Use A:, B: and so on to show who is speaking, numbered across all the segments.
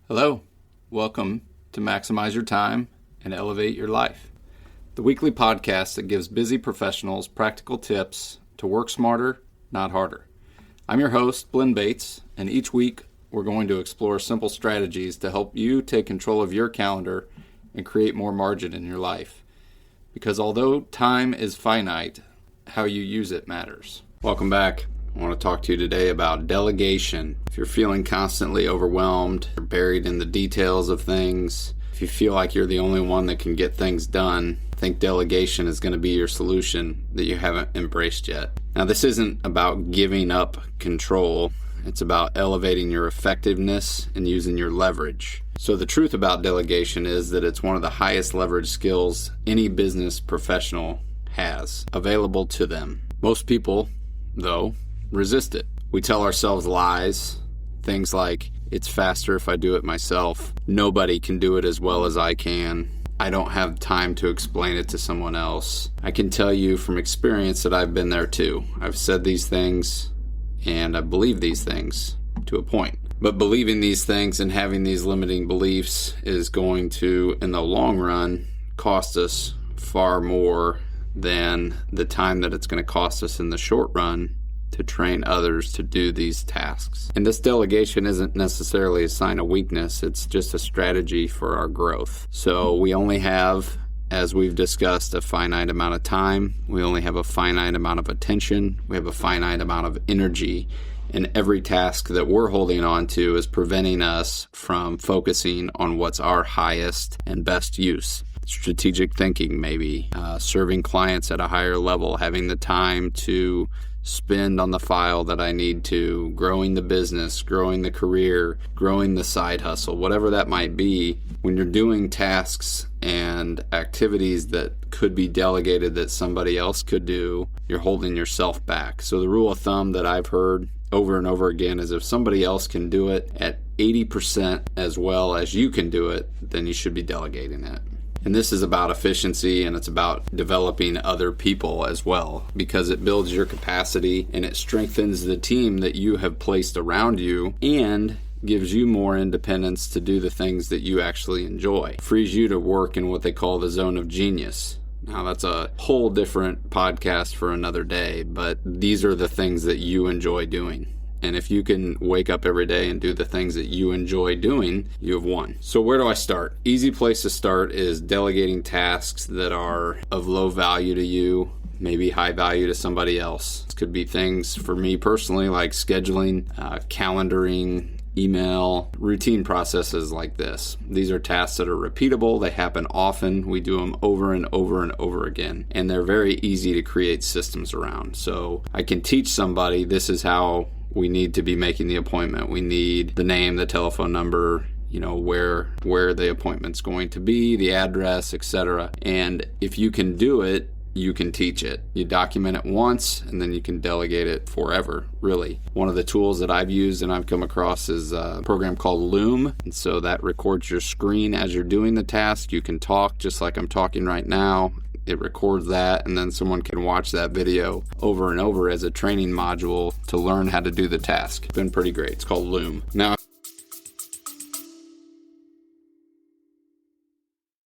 A: Hello, welcome to Maximize Your Time and Elevate Your Life, the weekly podcast that gives busy professionals practical tips to work smarter, not harder. I'm your host, Blinn Bates, and each week we're going to explore simple strategies to help you take control of your calendar and create more margin in your life. Because although time is finite, how you use it matters. Welcome back. I want to talk to you today about delegation. If you're feeling constantly overwhelmed, you're buried in the details of things, if you feel like you're the only one that can get things done, I think delegation is going to be your solution that you haven't embraced yet. Now, this isn't about giving up control. It's about elevating your effectiveness and using your leverage. So the truth about delegation is that it's one of the highest leverage skills any business professional has available to them. Most people, though, resist it. We tell ourselves lies, things like, it's faster if I do it myself, nobody can do it as well as I can, I don't have time to explain it to someone else. I can tell you from experience that I've been there too. I've said these things and I believe these things to a point. But believing these things and having these limiting beliefs is going to, in the long run, cost us far more than the time that it's going to cost us in the short run to train others to do these tasks. And this delegation isn't necessarily a sign of weakness, it's just a strategy for our growth. So we only have, as we've discussed, a finite amount of time, we only have a finite amount of attention, we have a finite amount of energy, and every task that we're holding on to is preventing us from focusing on what's our highest and best use. Strategic thinking, maybe, serving clients at a higher level, having the time to spend on the file that I need to, growing the business, growing the career, growing the side hustle, whatever that might be. When you're doing tasks and activities that could be delegated that somebody else could do, you're holding yourself back. So the rule of thumb that I've heard over and over again is if somebody else can do it at 80% as well as you can do it, then you should be delegating it. And this is about efficiency, and it's about developing other people as well, because it builds your capacity and it strengthens the team that you have placed around you and gives you more independence to do the things that you actually enjoy. Frees you to work in what they call the zone of genius. Now, that's a whole different podcast for another day, but these are the things that you enjoy doing. And if you can wake up every day and do the things that you enjoy doing, you have won. So where do I start? Easy place to start is delegating tasks that are of low value to you, maybe high value to somebody else. This could be things for me personally like scheduling, calendaring, email, routine processes like this. These are tasks that are repeatable. They happen often. We do them over and over and over again. And they're very easy to create systems around. So I can teach somebody this is how we need to be making the appointment. We need the name, the telephone number, where the appointment's going to be, the address, etc. And if you can do it, you can teach it. You document it once, and then you can delegate it forever, really. One of the tools that I've used and I've come across is a program called Loom. And so that records your screen as you're doing the task. You can talk just like I'm talking right now. It records that, and then someone can watch that video over and over as a training module to learn how to do the task. It's been pretty great. It's called Loom. Now,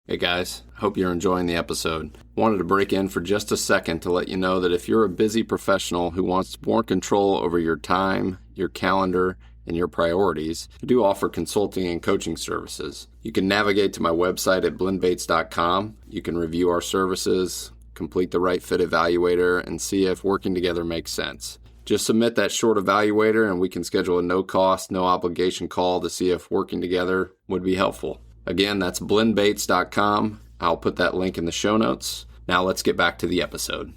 A: hey guys, hope you're enjoying the episode. Wanted to break in for just a second to let you know that if you're a busy professional who wants more control over your time, your calendar, and your priorities, I do offer consulting and coaching services. You can navigate to my website at blinnbates.com. You can review our services, complete the right fit evaluator, and see if working together makes sense. Just submit that short evaluator and we can schedule a no-cost, no-obligation call to see if working together would be helpful. Again, that's blinnbates.com. I'll put that link in the show notes. Now let's get back to the episode.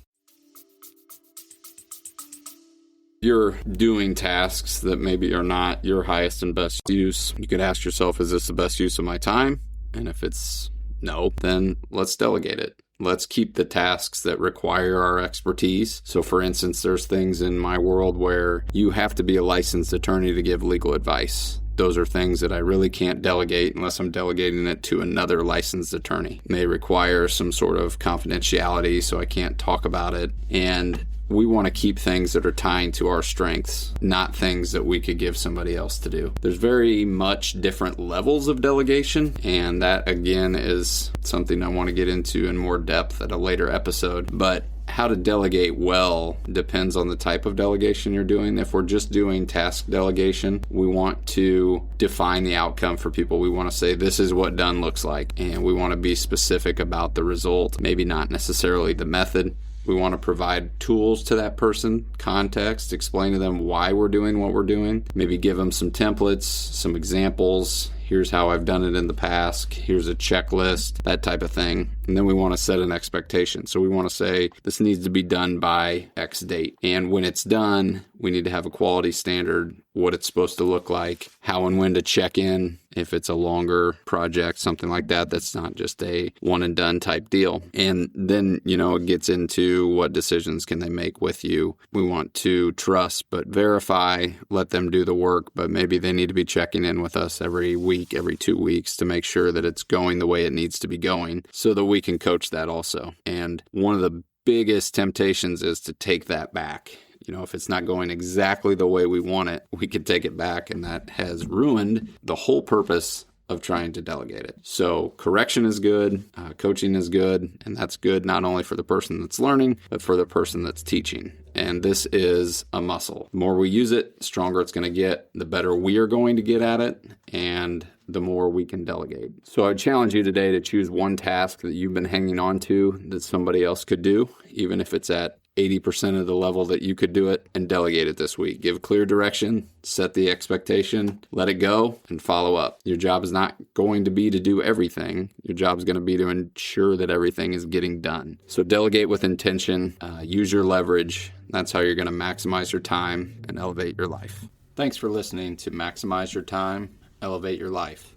A: You're doing tasks that maybe are not your highest and best use. You could ask yourself, is this the best use of my time? And if it's no, then let's delegate it. Let's keep the tasks that require our expertise. So for instance, there's things in my world where you have to be a licensed attorney to give legal advice. Those are things that I really can't delegate unless I'm delegating it to another licensed attorney. They require some sort of confidentiality, so I can't talk about it. And we want to keep things that are tying to our strengths, not things that we could give somebody else to do. There's very much different levels of delegation, and that again is something I want to get into in more depth at a later episode. But how to delegate well depends on the type of delegation you're doing. If we're just doing task delegation, we want to define the outcome for people. We want to say, this is what done looks like, and we want to be specific about the result, maybe not necessarily the method. We want to provide tools to that person, context, explain to them why we're doing what we're doing, maybe give them some templates, some examples. Here's how I've done it in the past. Here's a checklist, that type of thing. And then we want to set an expectation. So we want to say this needs to be done by X date. And when it's done, we need to have a quality standard, what it's supposed to look like, how and when to check in if it's a longer project, something like that. That's not just a one and done type deal. And then, it gets into what decisions can they make with you. We want to trust but verify, let them do the work, but maybe they need to be checking in with us every week, every 2 weeks to make sure that it's going the way it needs to be going so that we can coach that also. And one of the biggest temptations is to take that back. If it's not going exactly the way we want it, we could take it back, and that has ruined the whole purpose of trying to delegate it. So correction is good, coaching is good, and that's good not only for the person that's learning, but for the person that's teaching. And this is a muscle. The more we use it, the stronger it's going to get, the better we are going to get at it, and the more we can delegate. So I challenge you today to choose one task that you've been hanging on to that somebody else could do, even if it's at 80% of the level that you could do it, and delegate it this week. Give clear direction, set the expectation, let it go, and follow up. Your job is not going to be to do everything. Your job is going to be to ensure that everything is getting done. So delegate with intention, use your leverage. That's how you're going to maximize your time and elevate your life. Thanks for listening to Maximize Your Time, Elevate Your Life.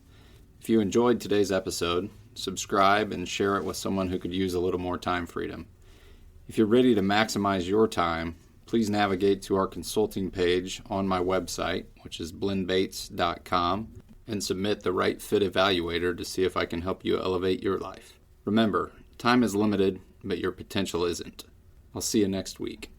A: If you enjoyed today's episode, subscribe and share it with someone who could use a little more time freedom. If you're ready to maximize your time, please navigate to our consulting page on my website, which is blendbates.com, and submit the right fit evaluator to see if I can help you elevate your life. Remember, time is limited, but your potential isn't. I'll see you next week.